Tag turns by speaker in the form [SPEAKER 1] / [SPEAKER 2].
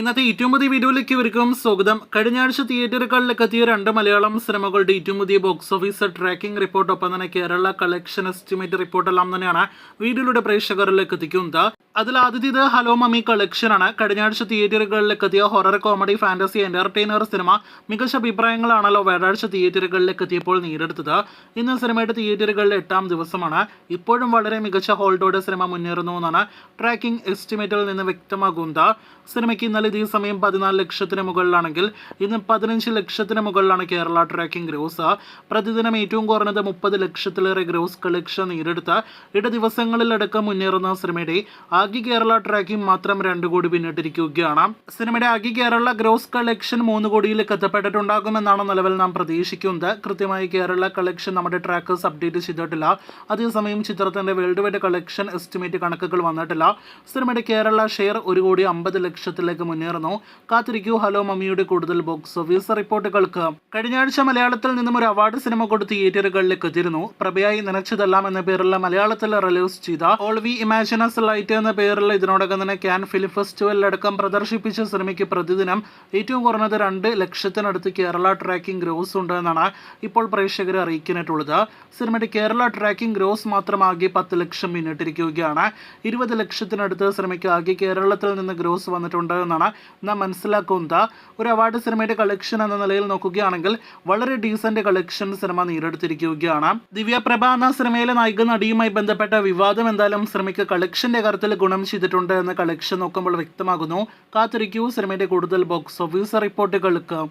[SPEAKER 1] ഇന്നത്തെ ഏറ്റവും പുതിയ വീഡിയോയിലേക്ക് ഇവർക്കും സ്വാഗതം. കഴിഞ്ഞ ആഴ്ച തിയേറ്ററുകളിലേക്ക് എത്തിയ 2 മലയാളം സിനിമകളുടെ ഏറ്റവും പുതിയ ബോക്സ് ഓഫീസ് ട്രാക്കിംഗ് റിപ്പോർട്ട്, ഒപ്പം തന്നെ കേരള കളക്ഷൻ എസ്റ്റിമേറ്റ് റിപ്പോർട്ടെല്ലാം തന്നെയാണ് വീഡിയോയിലൂടെ പ്രേക്ഷകരിലേക്ക് എത്തിക്കുന്നത്. അതിൽ ആദ്യത്തേത് ഹലോ മമ്മി കളക്ഷനാണ്. കഴിഞ്ഞ ആഴ്ച തിയേറ്ററുകളിലേക്ക് എത്തിയ horror comedy fantasy entertainer cinema മികച്ച അഭിപ്രായങ്ങളാണല്ലോ വ്യാഴാഴ്ച തിയേറ്ററുകളിലേക്ക് എത്തിയപ്പോൾ നേടിയെടുത്തത്. ഇന്ന് സിനിമയുടെ തിയേറ്ററുകളിലെ 8ാം ദിവസമാണ്. ഇപ്പോഴും വളരെ മികച്ച ഹോൾഡോടെ സിനിമ മുന്നേറുന്നുവെന്നാണ് ട്രാക്കിംഗ് എസ്റ്റിമേറ്റിൽ നിന്ന് വ്യക്തമാകുന്നത്. സിനിമയ്ക്ക് ഇന്നലെ ഇതേ സമയം 14 ലക്ഷത്തിന് മുകളിലാണെങ്കിൽ ഇന്ന് 15 ലക്ഷത്തിന് മുകളിലാണ് കേരള ട്രാക്കിംഗ് ഗ്രോസ്. പ്രതിദിനം ഏറ്റവും കുറഞ്ഞത് 30 ലക്ഷത്തിലേറെ ഗ്രോസ് കളക്ഷൻ നേടിയെടുത്ത് ദിവസങ്ങളിലടക്കം മുന്നേറുന്ന സിനിമയുടെ ആകെ കേരള ട്രാക്കിംഗ് മാത്രം 2 കോടി പിന്നിട്ടിരിക്കുകയാണ്. സിനിമയുടെ ആകെ കേരള ഗ്രോസ് കളക്ഷൻ 3 കോടിയിലേക്ക് എത്തപ്പെട്ടിട്ടുണ്ടാകുമെന്നാണ് നിലവിൽ നാം പ്രതീക്ഷിക്കുന്നത്. കൃത്യമായി കേരള കളക്ഷൻ നമ്മുടെ ട്രാക്കേഴ്സ് അപ്ഡേറ്റ് ചെയ്തിട്ടില്ല. അതേസമയം ചിത്രത്തിന്റെ വേൾഡ് വൈഡ് കളക്ഷൻ എസ്റ്റിമേറ്റ് കണക്കുകൾ വന്നിട്ടില്ല. സിനിമയുടെ കേരള ഷെയർ 1,50,00,000 ലക്ഷത്തിലേക്ക് മുന്നേറുന്നു. കാത്തിരിക്കൂ ഹലോ മമ്മിയുടെ കൂടുതൽ ബോക്സ് ഓഫീസ് റിപ്പോർട്ടുകൾക്ക്. കഴിഞ്ഞ ആഴ്ച മലയാളത്തിൽ നിന്നും ഒരു അവാർഡ് സിനിമ കൊടുത്ത് തിയേറ്ററുകളിലേക്ക് എത്തിയിരുന്നു. പ്രഭയായി നനച്ചതെല്ലാം എന്ന പേരിൽ മലയാളത്തിൽ റിലീസ് ചെയ്ത ഓൾ വി ഇമാജിനസ് ലൈറ്റ് എന്ന പേരിൽ ഇതിനോടകം തന്നെ ക്യാൻ ഫിലിം ഫെസ്റ്റിവലിലടക്കം പ്രദർശിപ്പിച്ച സിനിമയ്ക്ക് പ്രതിദിനം ഏറ്റവും കുറഞ്ഞത് 2 ലക്ഷത്തിനടുത്ത് കേരള ട്രാക്കിംഗ് ഗ്രോസ് ഉണ്ട് എന്നാണ് ഇപ്പോൾ പ്രേക്ഷകരെ അറിയിക്കാനായിട്ടുള്ളത്. സിനിമയുടെ കേരള ട്രാക്കിംഗ് ഗ്രോസ് മാത്രം ആകെ 10 ലക്ഷം പിന്നിട്ടിരിക്കുകയാണ്. 20 ലക്ഷത്തിനടുത്ത് സിനിമയ്ക്ക് ആകെ കേരളത്തിൽ നിന്ന് ഗ്രോസ് വന്നിട്ടുണ്ട് എന്നാണ് നാം മനസ്സിലാക്കുന്നത്. ഒരു അവാർഡ് സിനിമയുടെ കളക്ഷൻ എന്ന നിലയിൽ നോക്കുകയാണെങ്കിൽ വളരെ ഡീസന്റ് കളക്ഷൻ സിനിമ നേടിയെടുത്തിരിക്കുകയാണ്. ദിവ്യ പ്രഭ എന്ന സിനിമയിലെ നായിക നടിയുമായി ബന്ധപ്പെട്ട വിവാദം എന്തായാലും സിനിമയ്ക്ക് കളക്ഷന്റെ കാര്യത്തിൽ ഗുണം ചെയ്തിട്ടുണ്ട് എന്ന് കളക്ഷൻ നോക്കുമ്പോൾ വ്യക്തമാകുന്നു. കാത്തിരിക്കൂ സിനിമയുടെ കൂടുതൽ ബോക്സ് ഓഫീസ് റിപ്പോർട്ടുകൾക്ക്.